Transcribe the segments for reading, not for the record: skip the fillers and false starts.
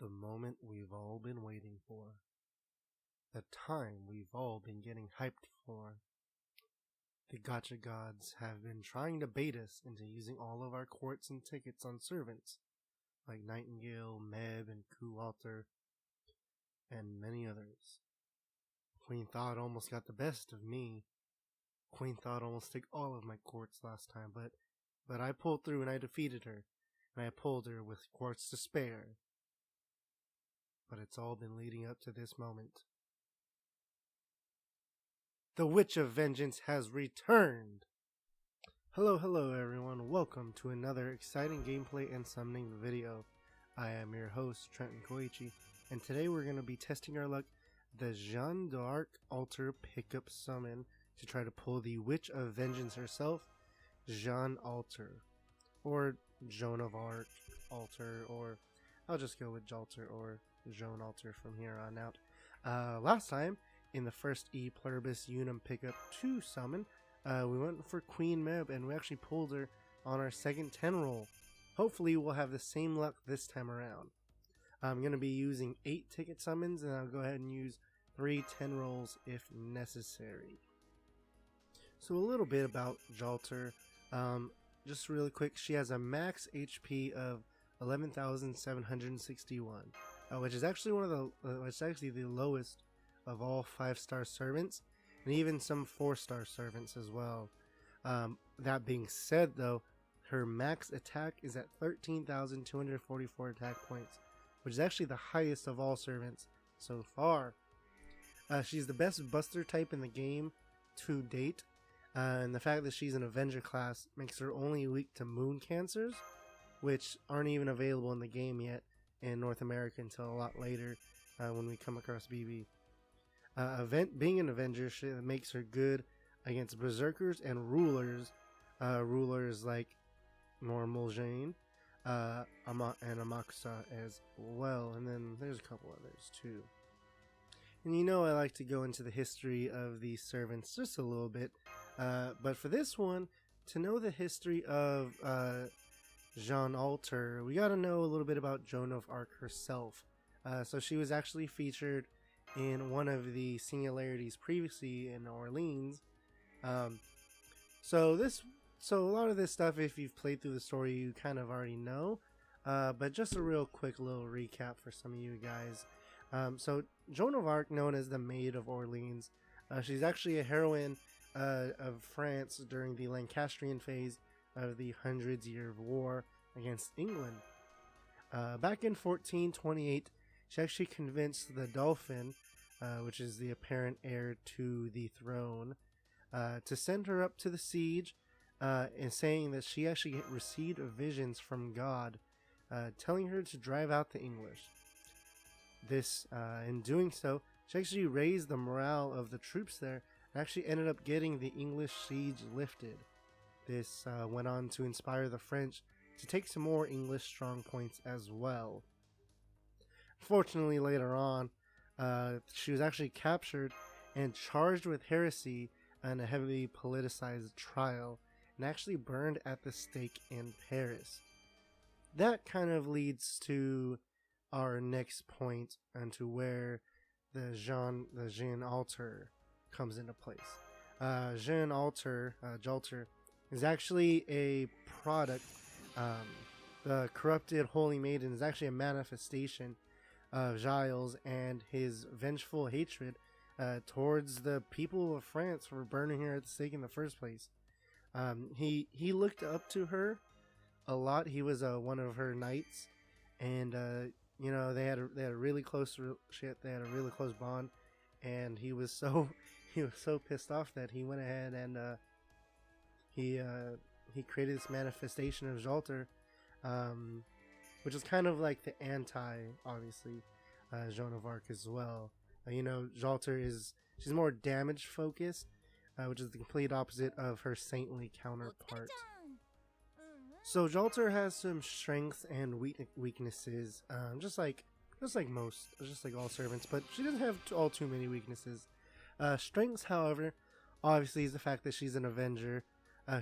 The moment we've all been waiting for. The time we've all been getting hyped for. The gacha gods have been trying to bait us into using all of our quartz and tickets on servants, like Nightingale, Meb, and Kualter, and many others. Queen Thought almost got the best of me. Queen Thought almost took all of my quartz last time, but I pulled through and I defeated her, and I pulled her with quartz to spare. But it's all been leading up to this moment. The Witch of Vengeance has returned! Hello everyone, welcome to another exciting gameplay and summoning video. I am your host, Trenton Koichi, and today we're going to be testing our luck the Jeanne d'Arc altar pickup summon to try to pull the Witch of Vengeance herself, Jeanne Altar, or Joan of Arc Altar, or I'll just go with Jalter or Joan Altar from here on out. Last time, in the first E Pluribus Unum pickup 2 summon, we went for Queen Meb and we actually pulled her on our second 10 roll. Hopefully we'll have the same luck this time around. I'm going to be using 8 ticket summons, and I'll go ahead and use 3 10 rolls if necessary. So a little bit about Jalter. Just really quick, she has a max HP of 11,761, which is actually the lowest of all 5-star servants, and even some 4-star servants as well. That being said, though, her max attack is at 13,244 attack points, which is actually the highest of all servants so far. She's the best buster type in the game to date, and the fact that she's an Avenger class makes her only weak to moon cancers, which aren't even available in the game yet in North America until a lot later when we come across BB. Being an Avenger makes her good against Berserkers and Rulers, rulers like normal Jeanne, and Amakusa as well, and then there's a couple others too. And you know I like to go into the history of these servants just a little bit, but for this one, to know the history of Jeanne Altar, we gotta know a little bit about Joan of Arc herself. So she was actually featured in one of the singularities previously in Orleans. So a lot of this stuff, if you've played through the story, you kind of already know. But just a real quick little recap for some of you guys. So Joan of Arc, known as the Maid of Orleans, she's actually a heroine of France during the Lancastrian phase of the Hundreds Year War against England. Back in 1428, she actually convinced the Dauphin, which is the apparent heir to the throne, to send her up to the siege, and saying that she actually received visions from God, telling her to drive out the English. This, in doing so, she actually raised the morale of the troops there and actually ended up getting the English siege lifted. This went on to inspire the French to take some more English strong points as well. Fortunately, later on, she was actually captured and charged with heresy in a heavily politicized trial, and actually burned at the stake in Paris. That kind of leads to our next point and to where the Jeanne Altar comes into place. Jeanne Altar, Jalter, is actually a product. The corrupted Holy Maiden is actually a manifestation of Giles and his vengeful hatred towards the people of France for burning her at the stake in the first place. He looked up to her a lot. He was one of her knights, and they had a really close They had a really close bond, and he was so pissed off that he went ahead and he created this manifestation of Jalter, which is kind of like the anti, obviously, Joan of Arc as well. Jalter she's more damage focused, which is the complete opposite of her saintly counterpart. So Jalter has some strengths and weaknesses, just like all servants, but she doesn't have too many weaknesses. Strengths, however, obviously is the fact that she's an Avenger.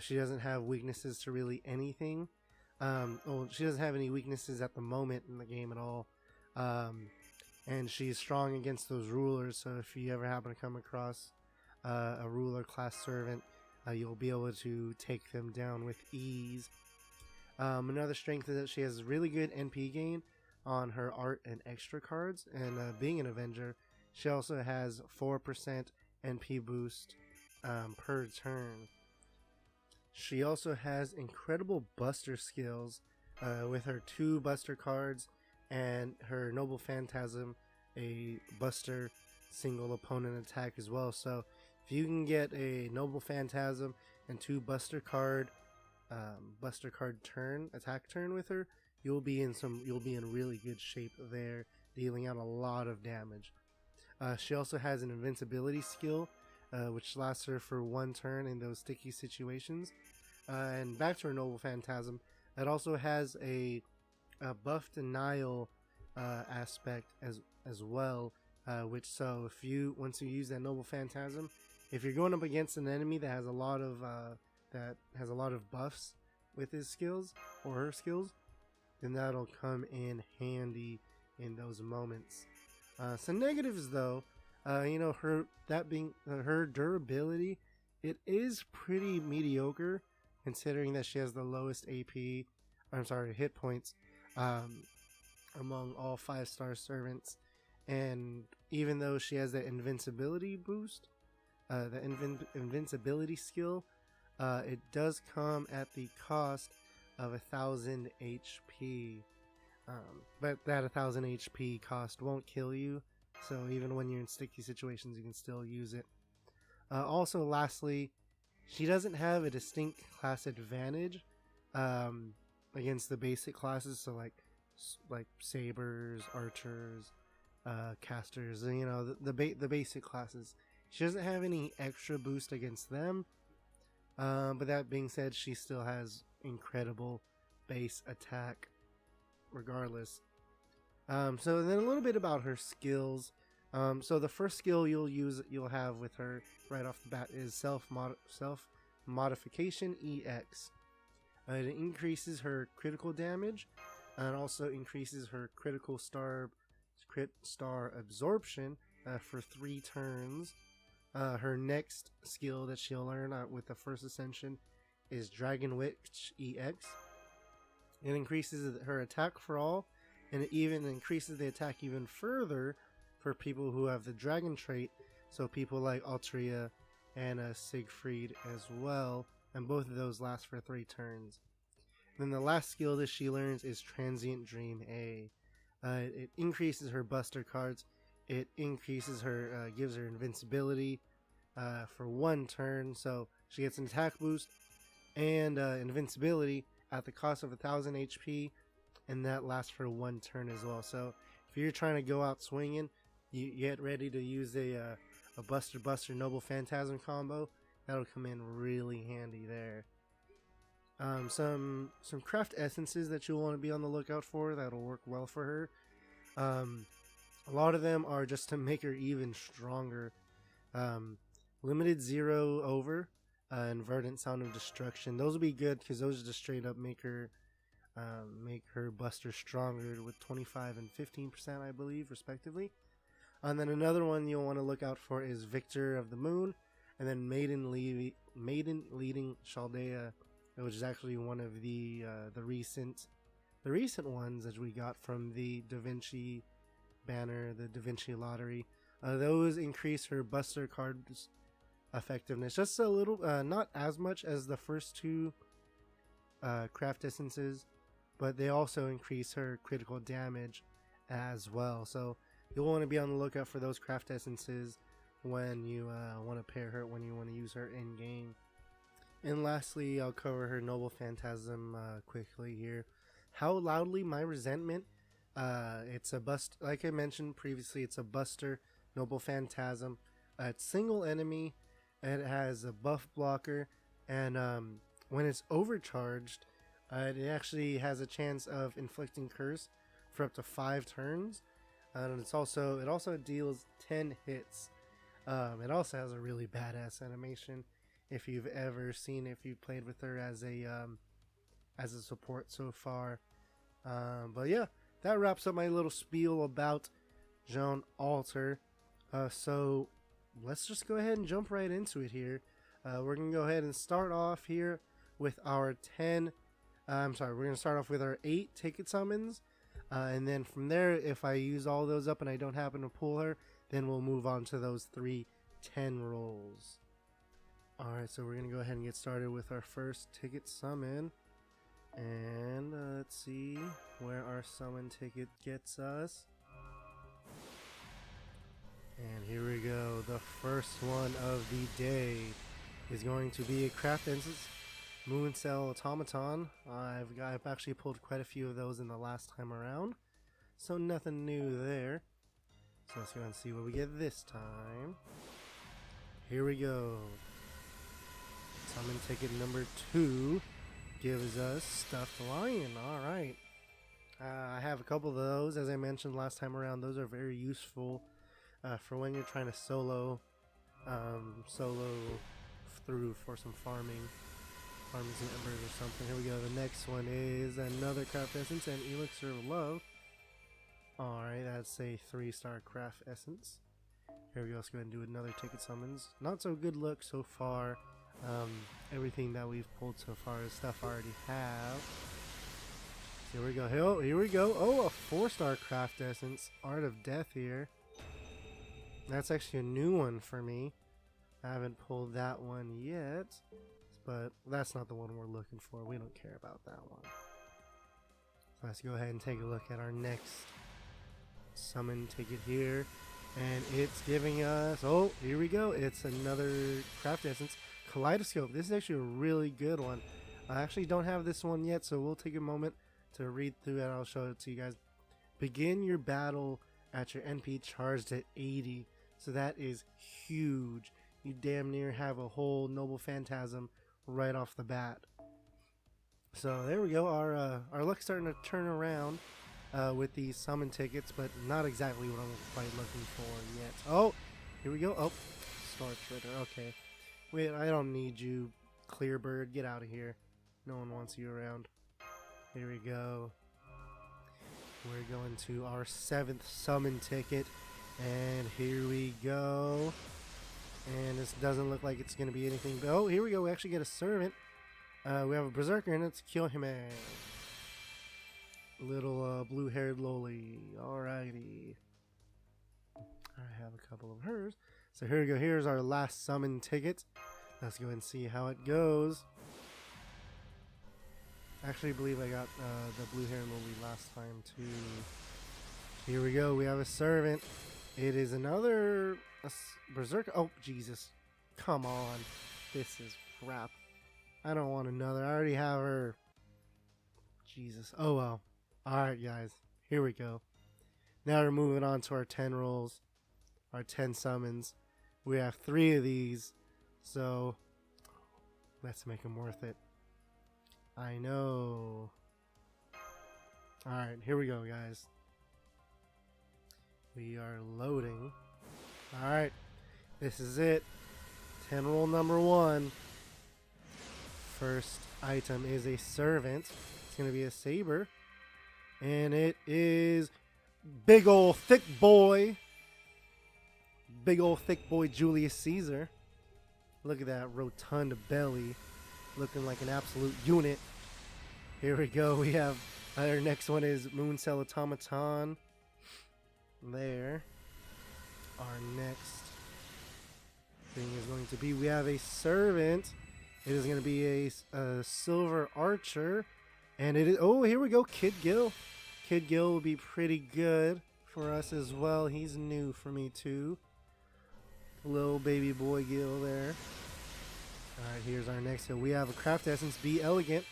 She doesn't have weaknesses to really anything. She doesn't have any weaknesses at the moment in the game at all. um, and she's strong against those rulers. So if you ever happen to come across a ruler class servant, you'll be able to take them down with ease. Another strength is that she has really good NP gain on her art and extra cards, and being an Avenger, she also has 4% NP boost per turn. She also has incredible buster skills with her 2 buster cards and her Noble Phantasm, a buster single opponent attack as well. So if you can get a Noble Phantasm and 2 buster card attack turn with her, you'll be in really good shape there, dealing out a lot of damage. She also has an invincibility skill, which lasts her for 1 turn in those sticky situations. And back to her Noble Phantasm, it also has a buff denial aspect as well. Once you use that Noble Phantasm, if you're going up against an enemy that has a lot of buffs with his skills or her skills, then that'll come in handy in those moments. Some negatives though, her durability, it is pretty mediocre considering that she has the lowest hit points among all 5-star servants. And even though she has that invincibility boost, the invincibility skill, it does come at the cost of 1000 HP. But that 1000 HP cost won't kill you, so even when you're in sticky situations, you can still use it. Also, lastly, she doesn't have a distinct class advantage against the basic classes, so like sabers, archers, casters, the basic classes. She doesn't have any extra boost against them. But that being said, she still has incredible base attack regardless. So then a little bit about her skills. So the first skill you'll have with her right off the bat is self modification EX. It increases her critical damage and also increases her crit star absorption for 3 turns. Her next skill that she'll learn with the first ascension is Dragon Witch EX. It increases her attack for all, and it even increases the attack even further for people who have the dragon trait, so people like Altria and Siegfried as well, and both of those last for 3 turns. Then the last skill that she learns is Transient Dream A. It increases her buster cards. It increases her, gives her invincibility for 1 turn, so she gets an attack boost and invincibility at the cost of 1000 HP, and that lasts for 1 turn as well. So if you're trying to go out swinging, you get ready to use a Buster Noble Phantasm combo, that'll come in really handy there. Some craft essences that you'll want to be on the lookout for that'll work well for her. A lot of them are just to make her even stronger. Limited 0 over and Verdant Sound of Destruction. Those will be good because those just straight up make her buster stronger with 25 and 15%, I believe, respectively. And then another one you'll want to look out for is Victor of the Moon, and then Maiden Leading Chaldea, which is actually one of the recent ones that we got from the Da Vinci banner, the Da Vinci lottery. Those increase her buster cards effectiveness just a little, not as much as the first 2 craft essences, but they also increase her critical damage as well. So you'll want to be on the lookout for those craft essences when you want to pair her, when you want to use her in game. And lastly, I'll cover her Noble Phantasm quickly here. How Loudly My Resentment. It's a like I mentioned previously, it's a buster Noble Phantasm. It's single enemy. It has a buff blocker, and when it's overcharged, it actually has a chance of inflicting curse for up to 5 turns. And it also deals 10 hits. It also has a really badass animation. If you've played with her as a support so far. But yeah, that wraps up my little spiel about Jeanne Alter. So let's just go ahead and jump right into it here. We're going to go ahead and start off here with our 10. We're going to start off with our 8 ticket summons. And then from there, if I use all those up and I don't happen to pull her, then we'll move on to those 3 10 rolls. Alright, so we're going to go ahead and get started with our first ticket summon. And let's see where our summon ticket gets us. And here we go. The first one of the day is going to be a Craft Essence Moon Cell Automaton. I've actually pulled quite a few of those in the last time around, so nothing new there. So let's go and see what we get this time. Here we go. Summon ticket number 2 gives us Stuffed Lion. Alright. I have a couple of those, as I mentioned last time around. Those are very useful for when you're trying to solo through for some farming some embers or something. Here we go. The next one is another Craft Essence and Elixir of Love. Alright, that's a 3-star Craft Essence. Here we go. Let's go ahead and do another ticket summons. Not so good luck so far. Everything that we've pulled so far is stuff I already have. So here we go. Here we go. Oh, a 4-star Craft Essence. Art of Death here. That's actually a new one for me. I haven't pulled that one yet, but that's not the one we're looking for. We don't care about that one. So let's go ahead and take a look at our next summon ticket here. And it's giving us, oh, here we go. It's another Craft Essence Kaleidoscope. This is actually a really good one. I actually don't have this one yet, so we'll take a moment to read through it. I'll show it to you guys. Begin your battle at your NP charged at 80. So that is huge. You damn near have a whole Noble Phantasm right off the bat. So there we go. Our luck's starting to turn around with these summon tickets, but not exactly what I'm quite looking for yet. Oh, here we go. Oh, Star Trader. Okay. Wait, I don't need you, Clearbird. Get out of here. No one wants you around. Here we go. We're going to our 7th summon ticket. And here we go. And this doesn't look like it's going to be anything. But, oh, here we go. We actually get a servant. We have a Berserker, and it's Kyohime. Little blue-haired loli. Alrighty. I have a couple of hers. So here we go. Here's our last summon ticket. Let's go and see how it goes. I actually believe I got the blue-haired loli last time, too. Here we go. We have a servant. It is another Berserker. Oh, Jesus. Come on. This is crap. I don't want another. I already have her. Jesus. Oh, well. Alright, guys. Here we go. Now we're moving on to our 10 rolls. Our 10 summons. We have 3 of these. So, let's make them worth it. I know. Alright, here we go, guys. We are loading. Alright, this is it. 10 roll number 1. First item is a servant. It's going to be a saber. And it is big ol' thick boy. Big ol' thick boy Julius Caesar. Look at that rotund belly. Looking like an absolute unit. Here we go. We have our next one is Moon Cell Automaton. There. Our next thing is going to be, we have a servant. It is going to be a silver archer. And it is, oh, here we go, Kid Gil. Kid Gil will be pretty good for us as well. He's new for me too. Little baby boy Gil there. Alright, here's our next one. We have a Craft Essence Be Elegant.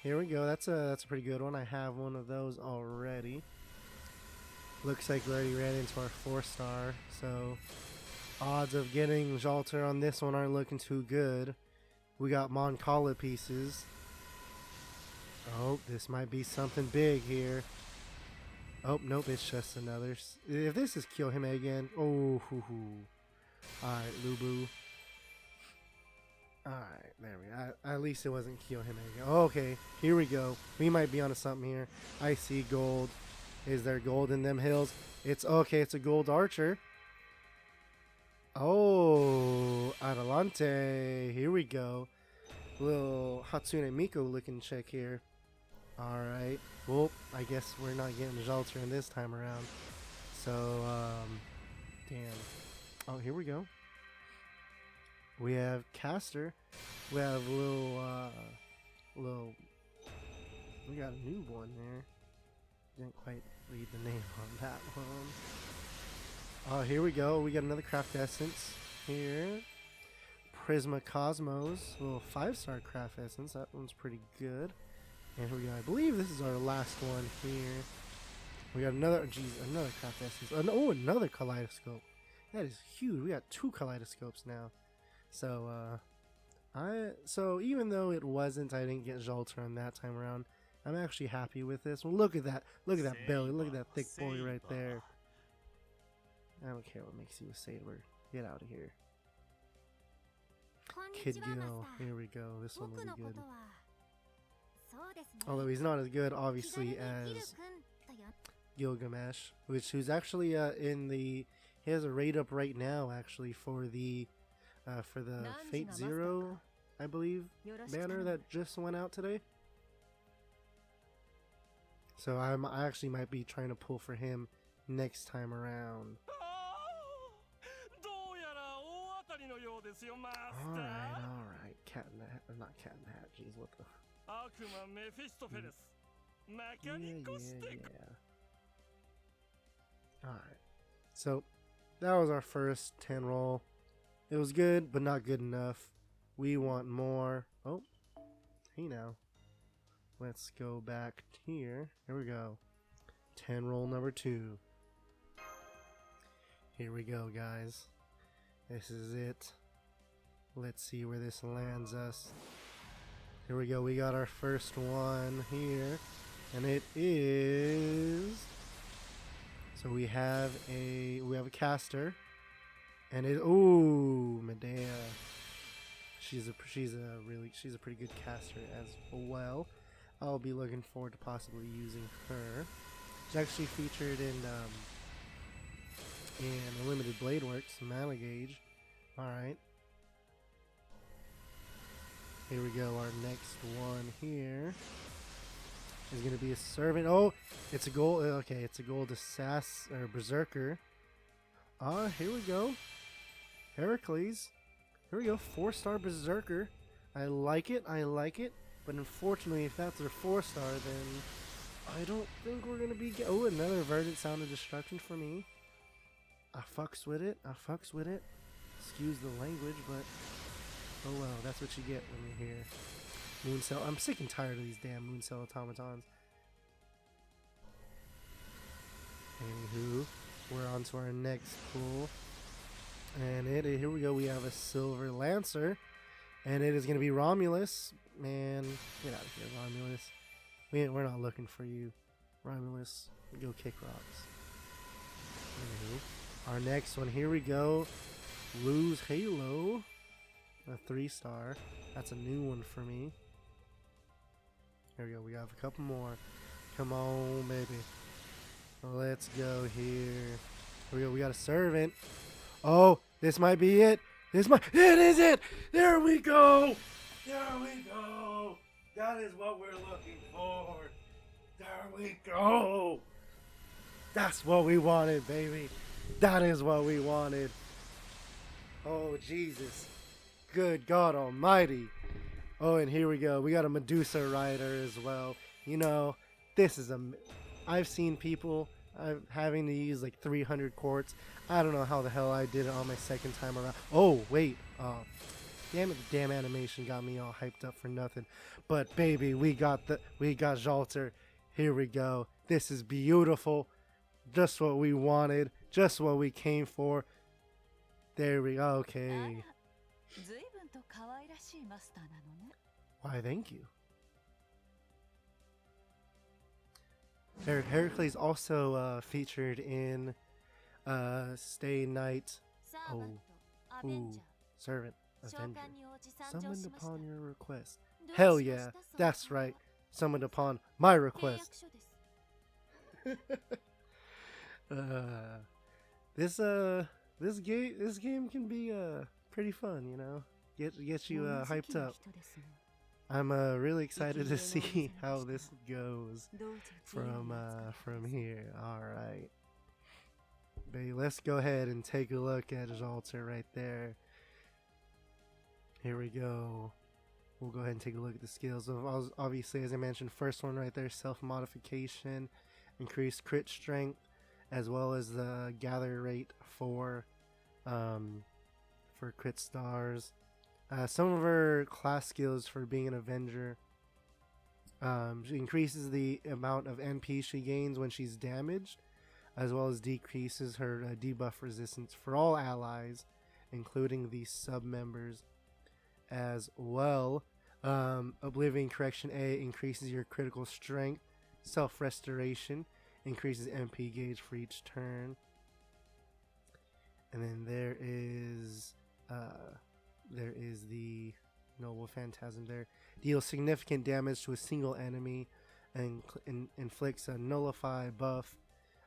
Here we go. That's a pretty good one. I have one of those already. Looks like we already ran into our 4-star. So odds of getting Jalter on this one aren't looking too good. We got Moncala pieces. Oh, this might be something big here. Oh, nope, it's just another. If this is Kyohime again. Oh, hoo hoo. Alright, Lubu. Alright, there we go. At least it wasn't Kyohime again. Oh, okay, here we go. We might be onto something here. Icy Gold. Is there gold in them hills? It's okay. It's a gold archer. Oh, Adelante. Here we go. Little Hatsune Miku looking chick here. Alright. Well, I guess we're not getting Jalter in this time around. So, damn. Oh, here we go. We have Caster. We have little, we got a new one there. Didn't quite read the name on that one. Oh, here we go. We got another craft essence here. Prisma Cosmos, a little 5-star craft essence. That one's pretty good. And here we go. I believe this is our last one here. We got another, another craft essence. Oh, another kaleidoscope. That is huge. We got 2 kaleidoscopes now. So, so even though it wasn't, I didn't get Jolteron that time around. I'm actually happy with this. Well, look at that. Look at that belly. Look at that thick boy right there. I don't care what makes you a sailor. Get out of here. Kid Gil. Here we go. This one will be good. Although he's not as good, obviously, as Gilgamesh, who's actually in the. He has a raid up right now, actually, for the Fate Zero, I believe, banner that just went out today. So I actually might be trying to pull for him next time around. Alright. Cat in the Hat. Not Cat in the Hat. Jeez, what the. Yeah. Alright. So, that was our first 10 roll. It was good, but not good enough. We want more. Oh. Hey now. Let's go back here. Here we go. 10 roll number 2. Here we go, guys. This is it. Let's see where this lands us. Here we go. We got our first one here. And it is... So we have a caster. And it... Ooh, Medea. She's a pretty good caster as well. I'll be looking forward to possibly using her. She's actually featured in Unlimited Blade Works, Mana Gauge. Alright. Here we go, our next one here is going to be a servant. Oh, it's a gold, okay, it's a gold berserker. Here we go. Heracles. Here we go, 4-star berserker. I like it. But unfortunately, if that's their 4-star, then I don't think we're going to be... Oh, another Verdant Sound of Destruction for me. I fucks with it. Excuse the language, but... Oh well, that's what you get when you hear Moon Cell. I'm sick and tired of these damn Moon Cell automatons. Anywho, we're on to our next pull. And here we go, we have a Silver Lancer. And it is going to be Romulus. Man, get out of here, Romulus. We're not looking for you. Romulus, go kick rocks. Anywho, our next one, here we go. Lose Halo. A 3-star. That's a new one for me. Here we go. We have a couple more. Come on, baby. Let's go here. Here we go. We got a servant. Oh, this might be it. It is it. There we go. That is what we're looking for. There we go. That's what we wanted, baby. That is what we wanted. Oh, Jesus. Good God Almighty. Oh, and here we go. We got a Medusa rider as well. You know, this is I've seen people having to use like 300 quartz. I don't know how the hell I did it on my second time around. Oh, wait. Damn it, the damn animation got me all hyped up for nothing. But baby, we got Jalter. Here we go. This is beautiful. Just what we wanted. Just what we came for. There we go. Okay. Why, thank you. Heracles also featured in Stay Night. Servant Avenger. Summoned upon your request. Hell yeah, that's right. Summoned upon my request. This game can be pretty fun, you know. Get you hyped up. I'm really excited to see how this goes from here. All right, baby, let's go ahead and take a look at Jalter right there. Here we go. We'll go ahead and take a look at the skills. Obviously, as I mentioned, first one right there, self-modification, increased crit strength, as well as the gather rate for crit stars. Some of her class skills for being an Avenger. She increases the amount of NP she gains when she's damaged, as well as decreases her debuff resistance for all allies, including the sub-members as well. Oblivion Correction A increases your critical strength. Self-restoration increases MP gauge for each turn. And then there is the Noble Phantasm there. Deals significant damage to a single enemy and inflicts a nullify, buff,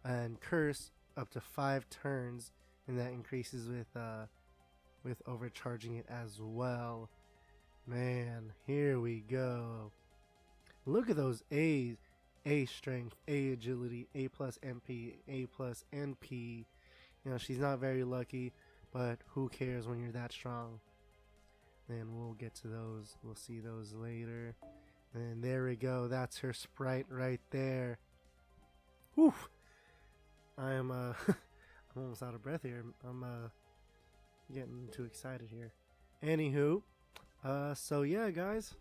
and curse up to 5 turns, and that increases with overcharging it as well. Man, here we go. Look at those A's. A strength, A agility, A plus MP, A plus NP. You know, she's not very lucky, but who cares when you're that strong? Then we'll get to those. We'll see those later. And there we go. That's her sprite right there. Whew. I am I'm almost out of breath here. I'm getting too excited here. Anywho, so yeah, guys.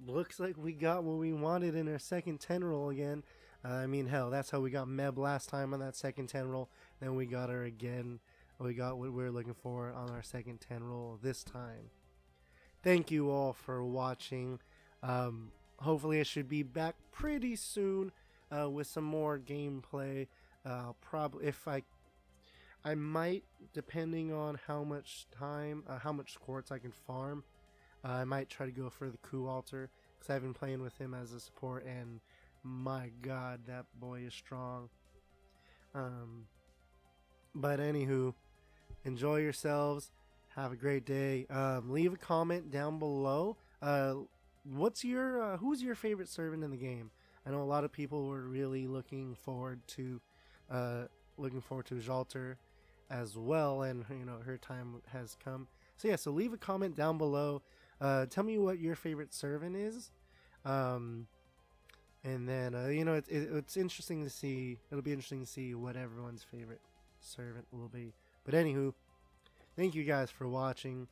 Looks like we got what we wanted in our second 10 roll again. I mean, hell, that's how we got Meb last time on that second 10 roll. Then we got her again. We got what we were looking for on our second 10 roll this time. Thank you all for watching. Hopefully I should be back pretty soon with some more gameplay. Probably if I might, depending on how much time, how much quartz I can farm. I might try to go for the Coup Altar, because I've been playing with him as a support, and my god, that boy is strong. But anywho, enjoy yourselves. Have a great day. Leave a comment down below. Who's your favorite servant in the game? I know a lot of people were really looking forward to Jalter as well, and you know, her time has come. So yeah, so leave a comment down below. Tell me what your favorite servant is, and then you know, it's interesting to see. It'll be interesting to see what everyone's favorite servant will be. But anywho, thank you guys for watching.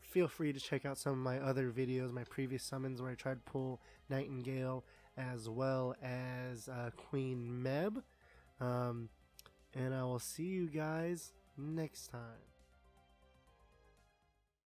Feel free to check out some of my other videos, my previous summons where I tried to pull Nightingale as well as Queen Meb. And I will see you guys next time.